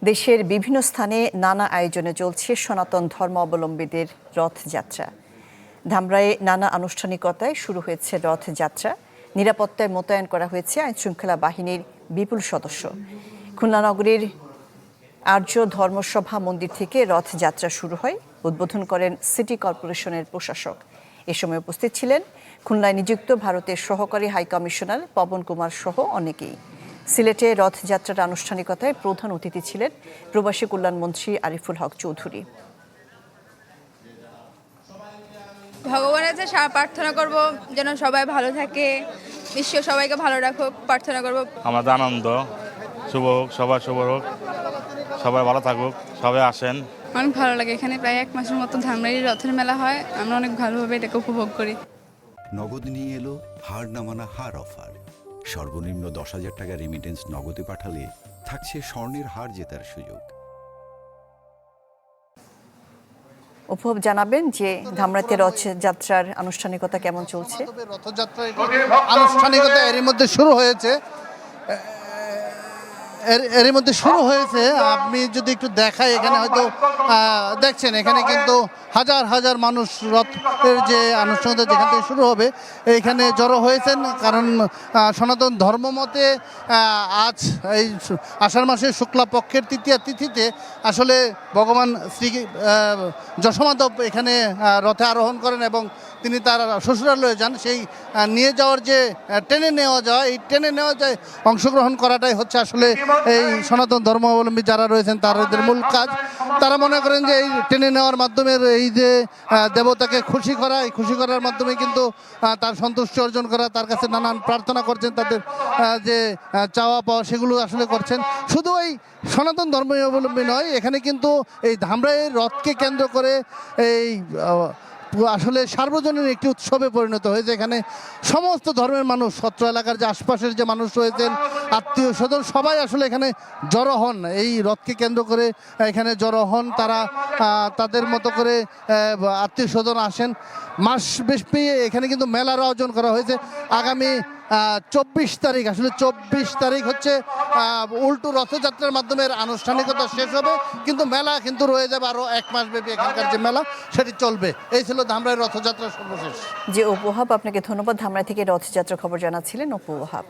দেশের বিভিন্ন স্থানে নানা আয়োজনে চলছে সনাতন ধর্মাবলম্বীদের রথযাত্রা। ধামরায়ে নানা আনুষ্ঠানিকতায় শুরু হয়েছে রথযাত্রা। নিরাপত্তায় মোতায়েন করা হয়েছে আইনশৃঙ্খলা বাহিনীর বিপুল সদস্য। খুলনা নগরীর আর্য ধর্মসভা মন্দির থেকে রথযাত্রা শুরু হয়। উদ্বোধন করেন সিটি কর্পোরেশনের প্রশাসক। এ সময় উপস্থিত ছিলেন খুলনায় নিযুক্ত ভারতের সহকারী হাইকমিশনার পবন কুমার সহ অনেকেই। সিলেটে রথযাত্রার আনুষ্ঠানিকতায় প্রধান অতিথি ছিলেন প্রবাসী কল্যাণমন্ত্রী আরিফুল হক চৌধুরী। ভগবানের কাছে প্রার্থনা করব যেন সবাই ভালো থাকে, ঈশ্বর সবাইকে ভালো রাখুক, প্রার্থনা করব। আমাদের আনন্দ শুভ হোক, সবাই শুভ হোক, সবাই ভালো থাকুক, সবাই আসেন। অনেক ভালো লাগে। এখানে প্রায় 1 মাসের মতো ধামরাইয়ের রথের মেলা হয়। আমরা অনেক ভালোভাবে এটাকে উপভোগ করি। নগদ নিয়ে এলো হার না মানা হার অফার। সর্বনিম্ন 10,000 টাকা রেমিটেন্স নগদে পাঠালে থাকছে স্বর্ণের হার জেতার সুযোগ। উপভোগ জানাবেন যে ধামরাতে রথযাত্রার আনুষ্ঠানিকতা কেমন চলছে। রথযাত্রার আনুষ্ঠানিকতা এরই মধ্যে শুরু হয়েছে। আপনি যদি একটু দেখাই, এখানে হয়তো দেখছেন এখানে কিন্তু হাজার হাজার মানুষ রথের যে আনুষ্ঠানিকতা যেখান থেকে শুরু হবে এইখানে জড়ো হয়েছেন। কারণ সনাতন ধর্মমতে আজ এই আষাঢ় মাসের শুক্লা পক্ষের তৃতীয়া তিথিতে আসলে ভগবান শ্রী যশোমাধব এখানে রথে আরোহণ করেন এবং তিনি তার শ্বশুরালয়ে যান। সেই নিয়ে যাওয়ার যে টেনে নেওয়া যায়, এই টেনে নেওয়া যায় অংশগ্রহণ করাটাই হচ্ছে আসলে এই সনাতন ধর্মাবলম্বী যারা রয়েছেন তাদের মূল কাজ। তারা মনে করেন যে এই টেনে নেওয়ার মাধ্যমে এই যে দেবতাকে খুশি করা, এই খুশি করার মাধ্যমে কিন্তু তার সন্তুষ্টি অর্জন করা, তার কাছে নানান প্রার্থনা করছেন, তাদের যে চাওয়া পাওয়া সেগুলো আসলে করছেন। শুধু এই সনাতন ধর্মাবলম্বী নয়, এখানে কিন্তু এই ধামরাইয়ের রথকে কেন্দ্র করে এই আসলে সার্বজনীন একটি উৎসবে পরিণত হয়েছে। এখানে সমস্ত ধর্মের মানুষ, সত্র এলাকার যে আশপাশের যে মানুষ রয়েছেন, আত্মীয় স্বজন সবাই আসলে এখানে জড়ো হন। এই রথকে কেন্দ্র করে এখানে জড়ো হন। তারা তাদের মতো করে আত্মীয় স্বজন আসেন। মাসব্যাপী এখানে কিন্তু মেলার আয়োজন করা হয়েছে। আগামী 24 তারিখ, আসলে 24 তারিখ হচ্ছে উল্টো রথযাত্রার মাধ্যমে আনুষ্ঠানিকতা শেষ হবে, কিন্তু মেলা কিন্তু রয়ে যাবে আরও 1 মাস ব্যাপী। এখানকার যে মেলা সেটি চলবে। এই ছিল ধামরাইয়ের রথযাত্রা সর্বশেষ। যে অপু ওহাব, আপনাকে ধন্যবাদ। ধামরাই থেকে রথযাত্রার খবর জানাচ্ছিলেন অপু ওহাব।